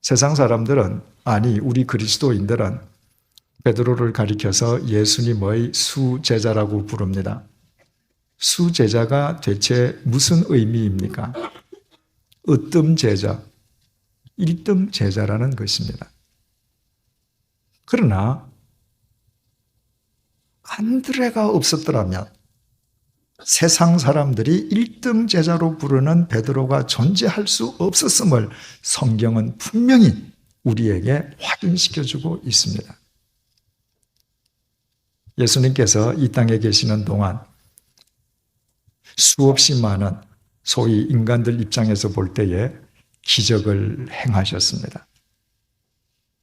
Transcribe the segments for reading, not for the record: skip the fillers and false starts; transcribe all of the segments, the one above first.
세상 사람들은, 아니 우리 그리스도인들은 베드로를 가리켜서 예수님의 수제자라고 부릅니다. 수제자가 대체 무슨 의미입니까? 으뜸 제자, 1등 제자라는 것입니다. 그러나 안드레가 없었더라면 세상 사람들이 1등 제자로 부르는 베드로가 존재할 수 없었음을 성경은 분명히 우리에게 확인시켜주고 있습니다. 예수님께서 이 땅에 계시는 동안 수없이 많은 소위 인간들 입장에서 볼 때에 기적을 행하셨습니다.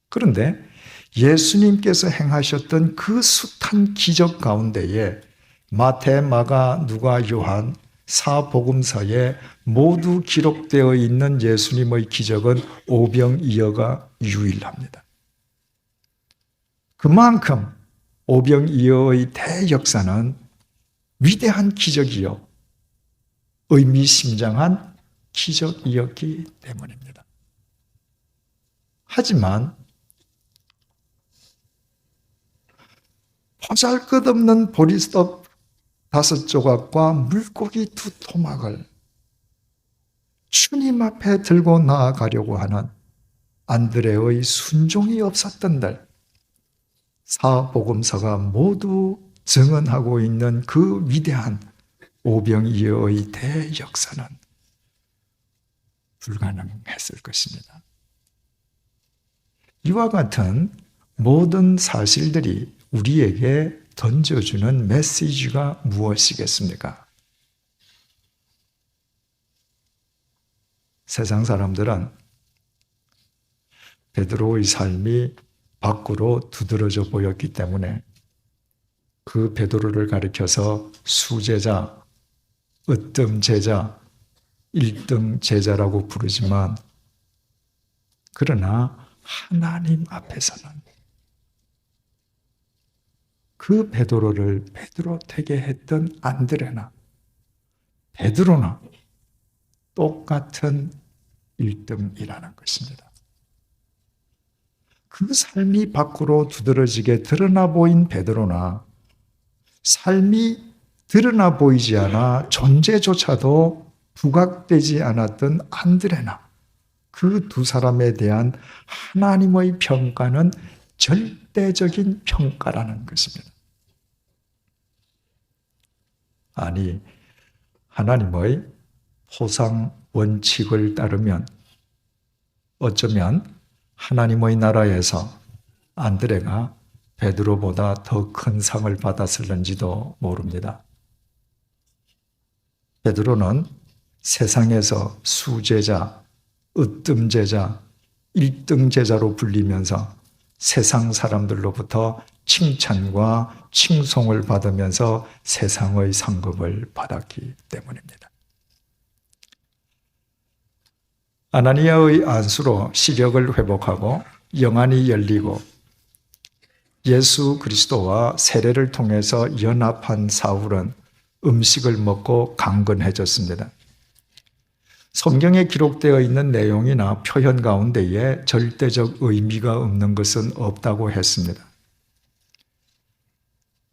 그런데 예수님께서 행하셨던 그 숱한 기적 가운데에 마태, 마가, 누가, 요한 사복음서에 모두 기록되어 있는 예수님의 기적은 오병이어가 유일합니다. 그만큼 오병이어의 대역사는 위대한 기적이요 의미심장한 기적이었기 때문입니다. 하지만 보잘것없는 보리떡 5조각과 물고기 2토막을 주님 앞에 들고 나아가려고 하는 안드레의 순종이 없었던들 사복음서가 모두 증언하고 있는 그 위대한 오병이어의 대역사는 불가능했을 것입니다. 이와 같은 모든 사실들이 우리에게 던져주는 메시지가 무엇이겠습니까? 세상 사람들은 베드로의 삶이 밖으로 두드러져 보였기 때문에 그 베드로를 가리켜서 수제자, 으뜸 제자, 1등 제자라고 부르지만 그러나 하나님 앞에서는 그 베드로를 베드로 되게 했던 안드레나 베드로나 똑같은 1등이라는 것입니다. 그 삶이 밖으로 두드러지게 드러나 보인 베드로나 삶이 드러나 보이지 않아 존재조차도 부각되지 않았던 안드레나 그 두 사람에 대한 하나님의 평가는 절대적인 평가라는 것입니다. 아니, 하나님의 포상 원칙을 따르면 어쩌면 하나님의 나라에서 안드레가 베드로보다 더 큰 상을 받았을는지도 모릅니다. 베드로는 세상에서 수제자, 으뜸 제자, 1등 제자로 불리면서 세상 사람들로부터 칭찬과 칭송을 받으면서 세상의 상급을 받았기 때문입니다. 아나니아의 안수로 시력을 회복하고 영안이 열리고 예수 그리스도와 세례를 통해서 연합한 사울은 음식을 먹고 강건해졌습니다. 성경에 기록되어 있는 내용이나 표현 가운데에 절대적 의미가 없는 것은 없다고 했습니다.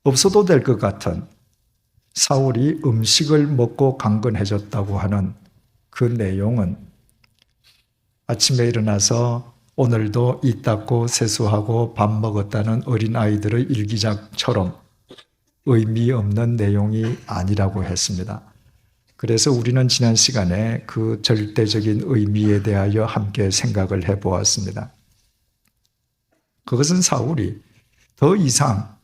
없어도 될 것 같은 사울이 음식을 먹고 강건해졌다고 하는 그 내용은 아침에 일어나서 오늘도 이 닦고 세수하고 밥 먹었다는 어린아이들의 일기장처럼 의미 없는 내용이 아니라고 했습니다. 그래서 우리는 지난 시간에 그 절대적인 의미에 대하여 함께 생각을 해보았습니다. 그것은 사울이 더 이상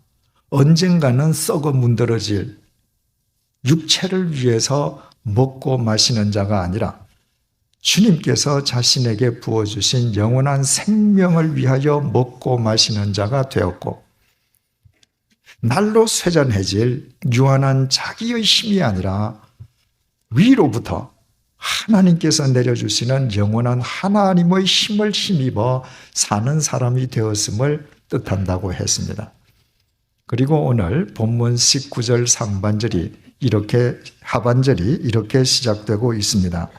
언젠가는 썩어 문드러질 육체를 위해서 먹고 마시는 자가 아니라 주님께서 자신에게 부어주신 영원한 생명을 위하여 먹고 마시는 자가 되었고 날로 쇠잔해질 유한한 자기의 힘이 아니라 위로부터 하나님께서 내려주시는 영원한 하나님의 힘을 힘입어 사는 사람이 되었음을 뜻한다고 했습니다. 그리고 오늘 본문 19절 상반절이 하반절이 이렇게 시작되고 있습니다.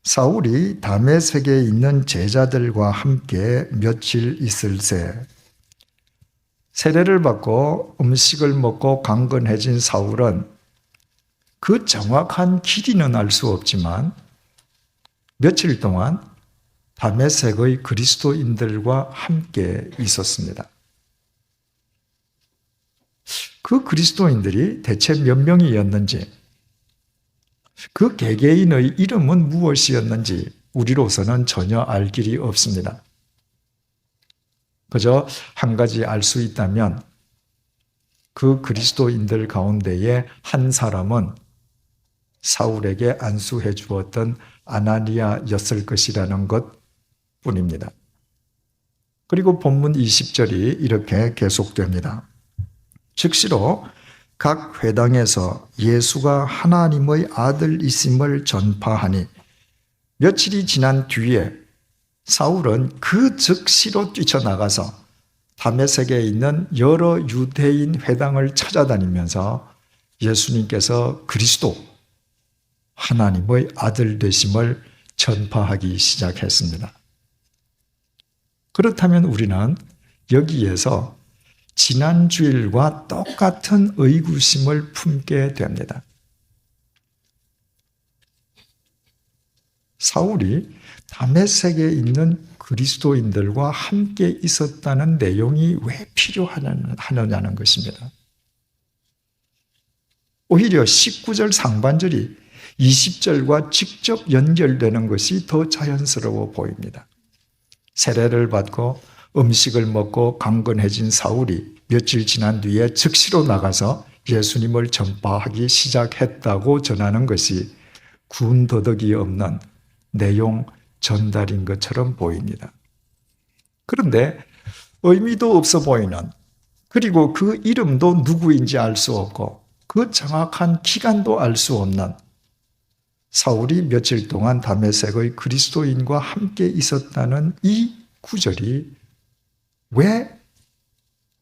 사울이 다메섹에 있는 제자들과 함께 며칠 있을새 세례를 받고 음식을 먹고 강건해진 사울은 그 정확한 길이는 알 수 없지만 며칠 동안 다메섹의 그리스도인들과 함께 있었습니다. 그 그리스도인들이 대체 몇 명이었는지, 그 개개인의 이름은 무엇이었는지 우리로서는 전혀 알 길이 없습니다. 그저 한 가지 알 수 있다면 그 그리스도인들 가운데에 한 사람은 사울에게 안수해 주었던 아나니아였을 것이라는 것 뿐입니다. 그리고 본문 20절이 이렇게 계속됩니다. 즉시로 각 회당에서 예수가 하나님의 아들이심을 전파하니 며칠이 지난 뒤에 사울은 그 즉시로 뛰쳐나가서 다메섹에 있는 여러 유대인 회당을 찾아다니면서 예수님께서 그리스도 하나님의 아들 되심을 전파하기 시작했습니다. 그렇다면 우리는 여기에서 지난 주일과 똑같은 의구심을 품게 됩니다. 사울이 다메섹에 있는 그리스도인들과 함께 있었다는 내용이 왜 필요하느냐는 것입니다. 오히려 19절 상반절이 20절과 직접 연결되는 것이 더 자연스러워 보입니다. 세례를 받고 음식을 먹고 강건해진 사울이 며칠 지난 뒤에 즉시로 나가서 예수님을 전파하기 시작했다고 전하는 것이 군더더기 없는 내용 전달인 것처럼 보입니다. 그런데 의미도 없어 보이는, 그리고 그 이름도 누구인지 알 수 없고 그 정확한 기간도 알 수 없는 사울이 며칠 동안 다메섹의 그리스도인과 함께 있었다는 이 구절이 왜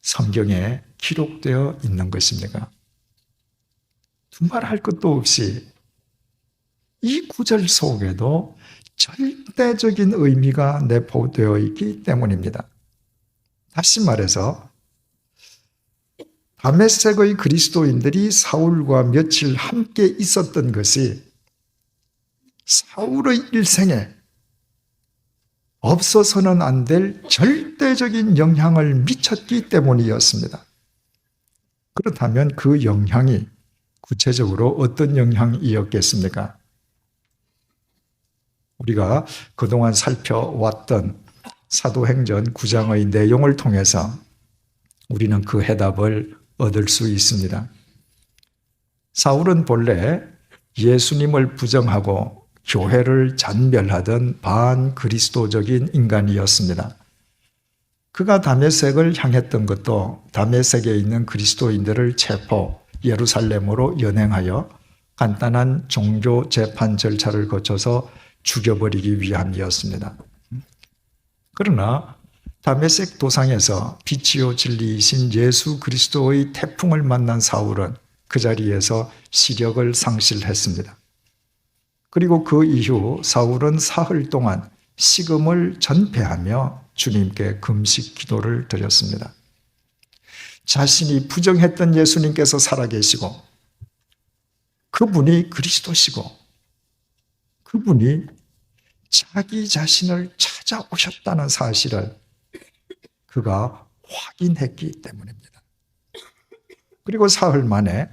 성경에 기록되어 있는 것입니까? 두말할 것도 없이 이 구절 속에도 절대적인 의미가 내포되어 있기 때문입니다. 다시 말해서 다메섹의 그리스도인들이 사울과 며칠 함께 있었던 것이 사울의 일생에 없어서는 안 될 절대적인 영향을 미쳤기 때문이었습니다. 그렇다면 그 영향이 구체적으로 어떤 영향이었겠습니까? 우리가 그동안 살펴왔던 사도행전 9장의 내용을 통해서 우리는 그 해답을 얻을 수 있습니다. 사울은 본래 예수님을 부정하고 교회를 잔멸하던 반그리스도적인 인간이었습니다. 그가 다메섹을 향했던 것도 다메섹에 있는 그리스도인들을 체포, 예루살렘으로 연행하여 간단한 종교 재판 절차를 거쳐서 죽여버리기 위함이었습니다. 그러나 다메섹 도상에서 빛이요 진리이신 예수 그리스도의 태풍을 만난 사울은 그 자리에서 시력을 상실했습니다. 그리고 그 이후 사울은 사흘 동안 식음을 전폐하며 주님께 금식 기도를 드렸습니다. 자신이 부정했던 예수님께서 살아계시고 그분이 그리스도시고 그분이 자기 자신을 찾아오셨다는 사실을 그가 확인했기 때문입니다. 그리고 사흘 만에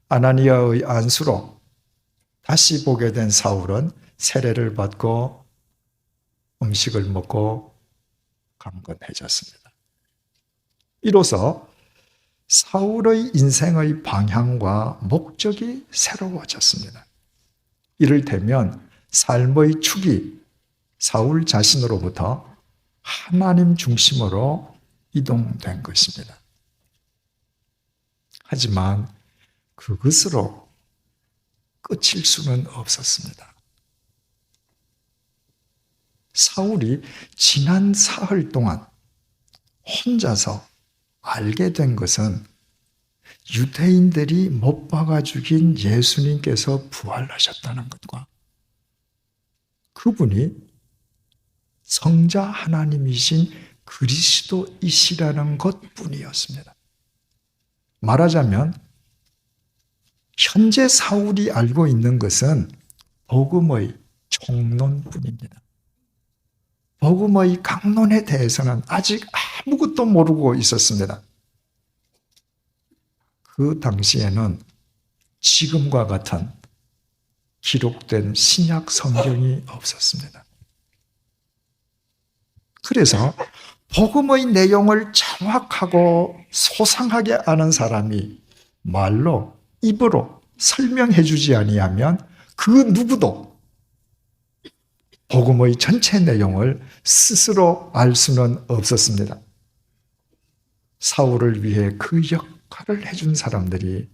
아나니아의 안수로 다시 보게 된 사울은 세례를 받고 음식을 먹고 강건해졌습니다. 이로써 사울의 인생의 방향과 목적이 새로워졌습니다. 이를테면 삶의 축이 사울 자신으로부터 하나님 중심으로 이동된 것입니다. 하지만 그것으로 끝일 수는 없었습니다. 사울이 지난 사흘 동안 혼자서 알게 된 것은 유대인들이 못 박아 죽인 예수님께서 부활하셨다는 것과 그분이 성자 하나님이신 그리스도이시라는 것뿐이었습니다. 말하자면 현재 사울이 알고 있는 것은 복음의 총론뿐입니다. 복음의 강론에 대해서는 아직 아무것도 모르고 있었습니다. 그 당시에는 지금과 같은 기록된 신약 성경이 없었습니다. 그래서 복음의 내용을 정확하고 소상하게 아는 사람이 말로, 입으로 설명해 주지 아니하면 그 누구도 복음의 전체 내용을 스스로 알 수는 없었습니다. 사울을 위해 그 역할을 해준 사람들이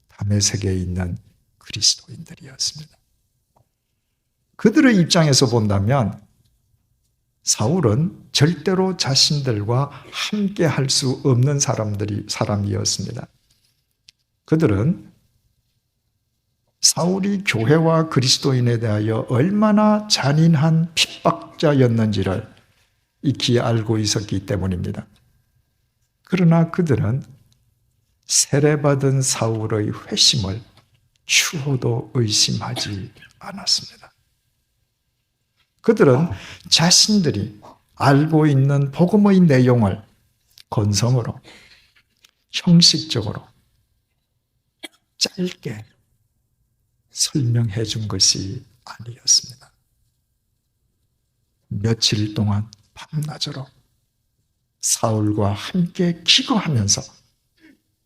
다메섹에 있는 그리스도인들이었습니다. 그들의 입장에서 본다면 사울은 절대로 자신들과 함께 할 수 없는 사람이었습니다. 그들은 사울이 교회와 그리스도인에 대하여 얼마나 잔인한 핍박자였는지를 익히 알고 있었기 때문입니다. 그러나 그들은 세례받은 사울의 회심을 추호도 의심하지 않았습니다. 그들은 자신들이 알고 있는 복음의 내용을 건성으로, 형식적으로 짧게 설명해 준 것이 아니었습니다. 며칠 동안 밤낮으로 사울과 함께 기도하면서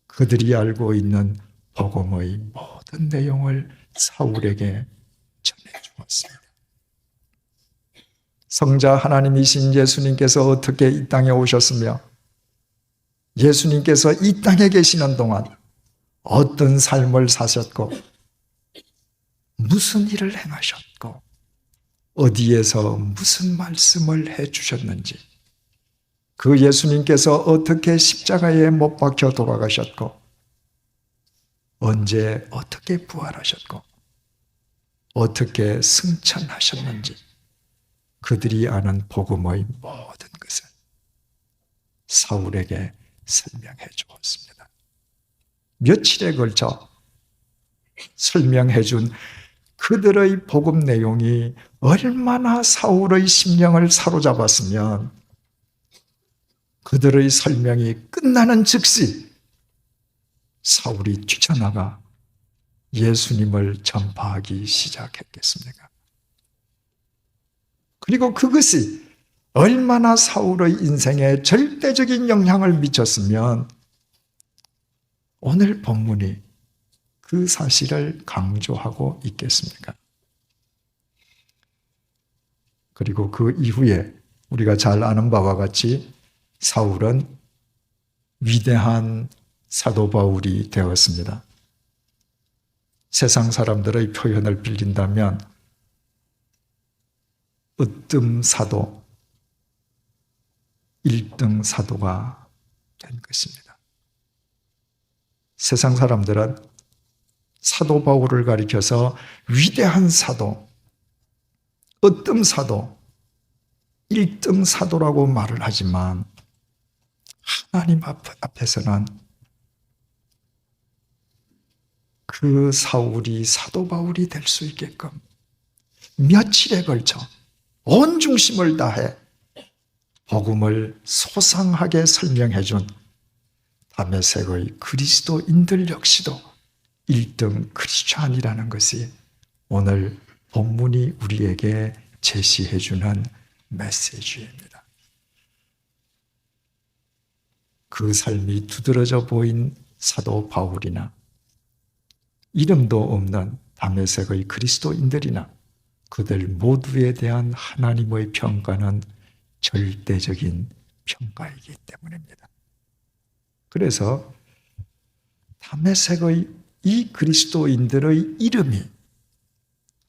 그들이 알고 있는 복음의 모든 내용을 사울에게 전해 주었습니다. 성자 하나님이신 예수님께서 어떻게 이 땅에 오셨으며 예수님께서 이 땅에 계시는 동안 어떤 삶을 사셨고 무슨 일을 행하셨고 어디에서 무슨 말씀을 해주셨는지, 그 예수님께서 어떻게 십자가에 못 박혀 돌아가셨고 언제 어떻게 부활하셨고 어떻게 승천하셨는지 그들이 아는 복음의 모든 것을 사울에게 설명해 주었습니다. 며칠에 걸쳐 설명해 준 그들의 복음 내용이 얼마나 사울의 심령을 사로잡았으면 그들의 설명이 끝나는 즉시 사울이 뛰쳐나가 예수님을 전파하기 시작했겠습니까? 그리고 그것이 얼마나 사울의 인생에 절대적인 영향을 미쳤으면 오늘 본문이 그 사실을 강조하고 있겠습니까? 그리고 그 이후에 우리가 잘 아는 바와 같이 사울은 위대한 사도 바울이 되었습니다. 세상 사람들의 표현을 빌린다면 으뜸 사도, 1등 사도가 된 것입니다. 세상 사람들은 사도 바울을 가리켜서 위대한 사도, 으뜸 사도, 1등 사도라고 말을 하지만 하나님 앞에서는 그 사울이 사도 바울이 될 수 있게끔 며칠에 걸쳐 온 중심을 다해 복음을 소상하게 설명해 준 다메섹의 그리스도인들 역시도 1등 크리스찬이라는 것이 오늘 본문이 우리에게 제시해 주는 메시지입니다. 그 삶이 두드러져 보인 사도 바울이나 이름도 없는 다메섹의 그리스도인들이나 그들 모두에 대한 하나님의 평가는 절대적인 평가이기 때문입니다. 그래서 다메섹의 이 그리스도인들의 이름이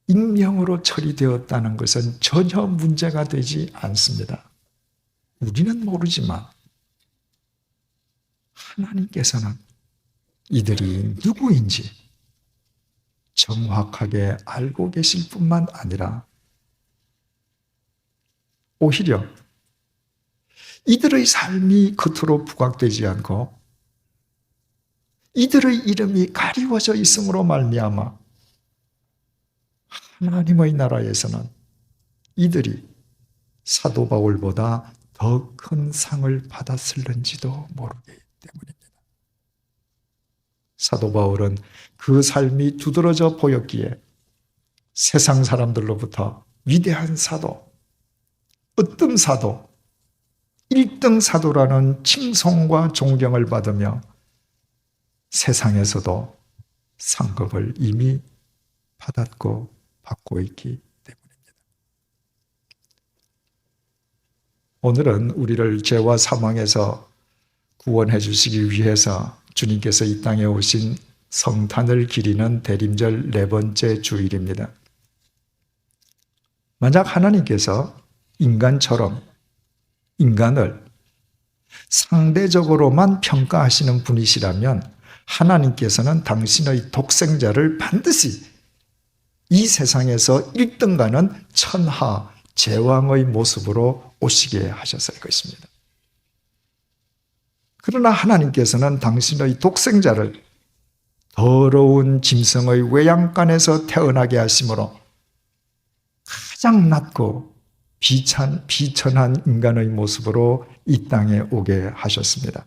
익명으로 처리되었다는 것은 전혀 문제가 되지 않습니다. 우리는 모르지만 하나님께서는 이들이 누구인지 정확하게 알고 계실 뿐만 아니라 오히려 이들의 삶이 겉으로 부각되지 않고 이들의 이름이 가리워져 있음으로 말미암아 하나님의 나라에서는 이들이 사도 바울보다 더 큰 상을 받았을는지도 모르기 때문입니다. 사도 바울은 그 삶이 두드러져 보였기에 세상 사람들로부터 위대한 사도, 으뜸 사도, 1등 사도라는 칭송과 존경을 받으며 세상에서도 상급을 이미 받았고 받고 있기 때문입니다. 오늘은 우리를 죄와 사망에서 구원해 주시기 위해서 주님께서 이 땅에 오신 성탄을 기리는 대림절 4번째 주일입니다. 만약 하나님께서 인간처럼 인간을 상대적으로만 평가하시는 분이시라면 하나님께서는 당신의 독생자를 반드시 이 세상에서 1등가는 천하 제왕의 모습으로 오시게 하셨을 것입니다. 그러나 하나님께서는 당신의 독생자를 더러운 짐승의 외양간에서 태어나게 하심으로 가장 낮고 비천한 인간의 모습으로 이 땅에 오게 하셨습니다.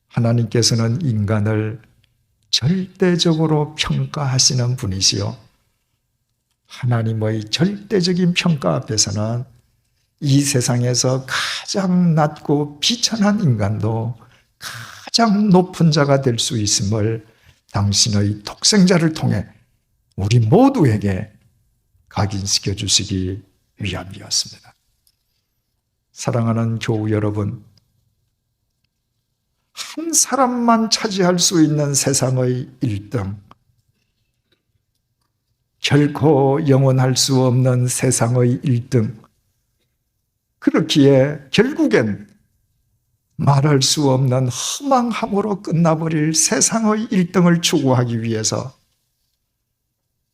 하나님께서는 인간을 절대적으로 평가하시는 분이시요, 하나님의 절대적인 평가 앞에서는 이 세상에서 가장 낮고 비천한 인간도 가장 높은 자가 될 수 있음을 당신의 독생자를 통해 우리 모두에게 각인시켜 주시기 위함이었습니다. 사랑하는 교우 여러분, 한 사람만 차지할 수 있는 세상의 1등, 결코 영원할 수 없는 세상의 1등, 그렇기에 결국엔 말할 수 없는 허망함으로 끝나버릴 세상의 1등을 추구하기 위해서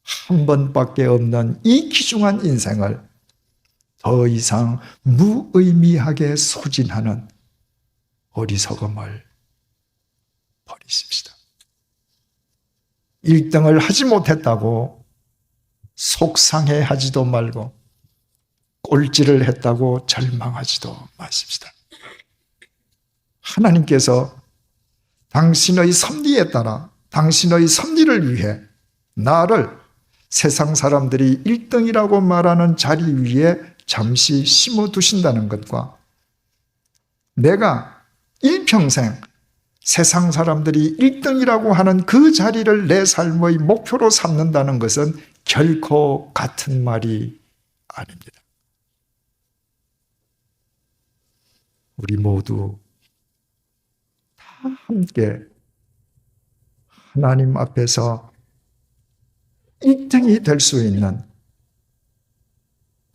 한 번밖에 없는 이 귀중한 인생을 더 이상 무의미하게 소진하는 어리석음을 버리십시다. 1등을 하지 못했다고 속상해하지도 말고 꼴찌를 했다고 절망하지도 마십시다. 하나님께서 당신의 섭리에 따라 당신의 섭리를 위해 나를 세상 사람들이 1등이라고 말하는 자리 위에 잠시 심어두신다는 것과 내가 일평생 세상 사람들이 1등이라고 하는 그 자리를 내 삶의 목표로 삼는다는 것은 결코 같은 말이 아닙니다. 우리 모두 다 함께 하나님 앞에서 1등이 될 수 있는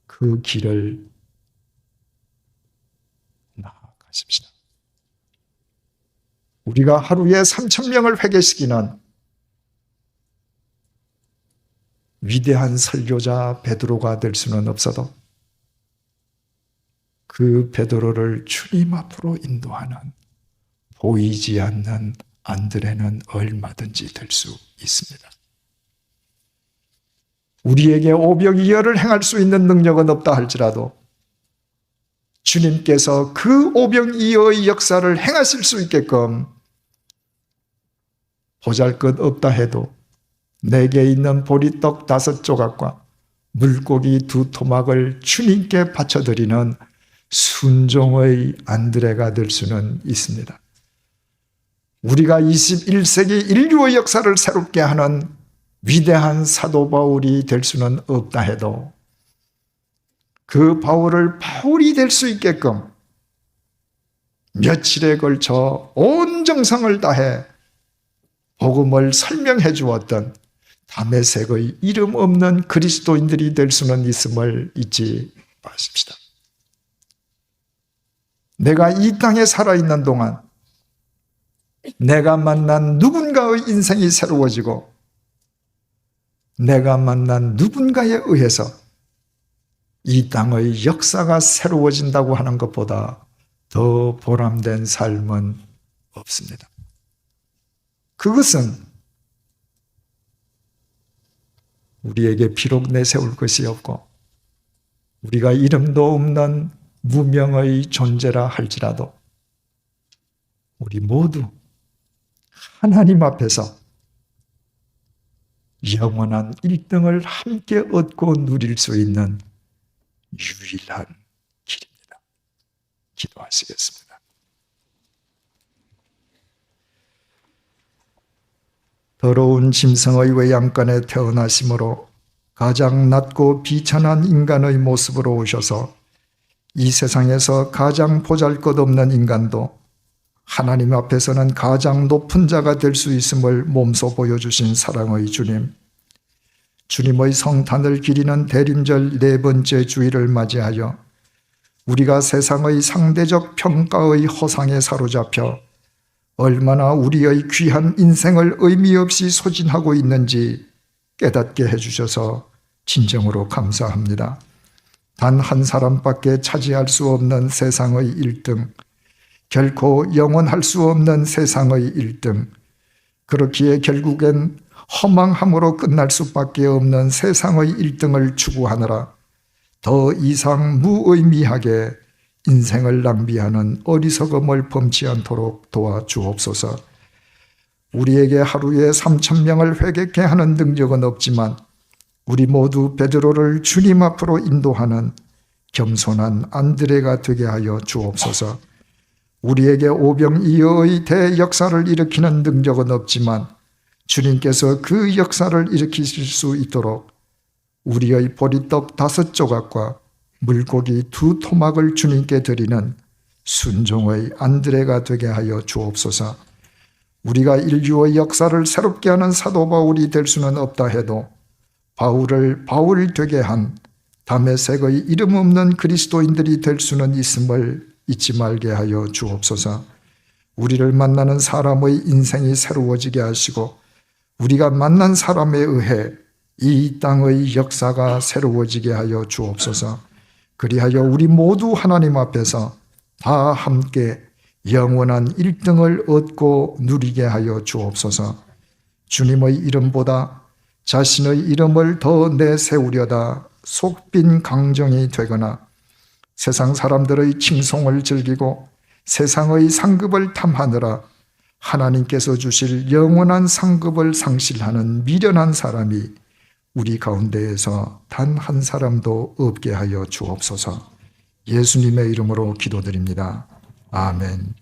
그 길을 나아가십시다. 우리가 하루에 3,000명을 회개시키는 위대한 설교자 베드로가 될 수는 없어도 그 베드로를 주님 앞으로 인도하는 보이지 않는 안드레는 얼마든지 될 수 있습니다. 우리에게 오병이어를 행할 수 있는 능력은 없다 할지라도 주님께서 그 오병이어의 역사를 행하실 수 있게끔 보잘것 없다 해도 내게 있는 보리떡 5조각과 물고기 2토막을 주님께 바쳐드리는 순종의 안드레가 될 수는 있습니다. 우리가 21세기 인류의 역사를 새롭게 하는 위대한 사도 바울이 될 수는 없다 해도 그 바울을 바울이 될 수 있게끔 며칠에 걸쳐 온 정성을 다해 복음을 설명해 주었던 다메섹의 이름 없는 그리스도인들이 될 수는 있음을 잊지 마십시다. 내가 이 땅에 살아있는 동안 내가 만난 누군가의 인생이 새로워지고 내가 만난 누군가에 의해서 이 땅의 역사가 새로워진다고 하는 것보다 더 보람된 삶은 없습니다. 그것은 우리에게 비록 내세울 것이 없고 우리가 이름도 없는 무명의 존재라 할지라도 우리 모두 하나님 앞에서 영원한 1등을 함께 얻고 누릴 수 있는 유일한 길입니다. 기도하시겠습니다. 더러운 짐승의 외양간에 태어나심으로 가장 낮고 비천한 인간의 모습으로 오셔서 이 세상에서 가장 보잘것없는 인간도 하나님 앞에서는 가장 높은 자가 될 수 있음을 몸소 보여주신 사랑의 주님, 주님의 성탄을 기리는 대림절 4번째 주일을 맞이하여 우리가 세상의 상대적 평가의 허상에 사로잡혀 얼마나 우리의 귀한 인생을 의미 없이 소진하고 있는지 깨닫게 해주셔서 진정으로 감사합니다. 단 한 사람밖에 차지할 수 없는 세상의 1등, 결코 영원할 수 없는 세상의 1등, 그렇기에 결국엔 허망함으로 끝날 수밖에 없는 세상의 1등을 추구하느라 더 이상 무의미하게 인생을 낭비하는 어리석음을 범치 않도록 도와주옵소서. 우리에게 하루에 3,000명을 회개케 하는 능력은 없지만 우리 모두 베드로를 주님 앞으로 인도하는 겸손한 안드레가 되게 하여 주옵소서. 우리에게 오병이어의 대역사를 일으키는 능력은 없지만 주님께서 그 역사를 일으키실 수 있도록 우리의 보리떡 5조각과 물고기 2토막을 주님께 드리는 순종의 안드레가 되게 하여 주옵소서. 우리가 인류의 역사를 새롭게 하는 사도 바울이 될 수는 없다 해도 바울을 바울 되게 한 다메섹의 이름 없는 그리스도인들이 될 수는 있음을 잊지 말게 하여 주옵소서. 우리를 만나는 사람의 인생이 새로워지게 하시고 우리가 만난 사람에 의해 이 땅의 역사가 새로워지게 하여 주옵소서. 그리하여 우리 모두 하나님 앞에서 다 함께 영원한 1등을 얻고 누리게 하여 주옵소서. 주님의 이름보다 자신의 이름을 더 내세우려다 속빈 강정이 되거나 세상 사람들의 칭송을 즐기고 세상의 상급을 탐하느라 하나님께서 주실 영원한 상급을 상실하는 미련한 사람이 우리 가운데에서 단 한 사람도 없게 하여 주옵소서. 예수님의 이름으로 기도드립니다. 아멘.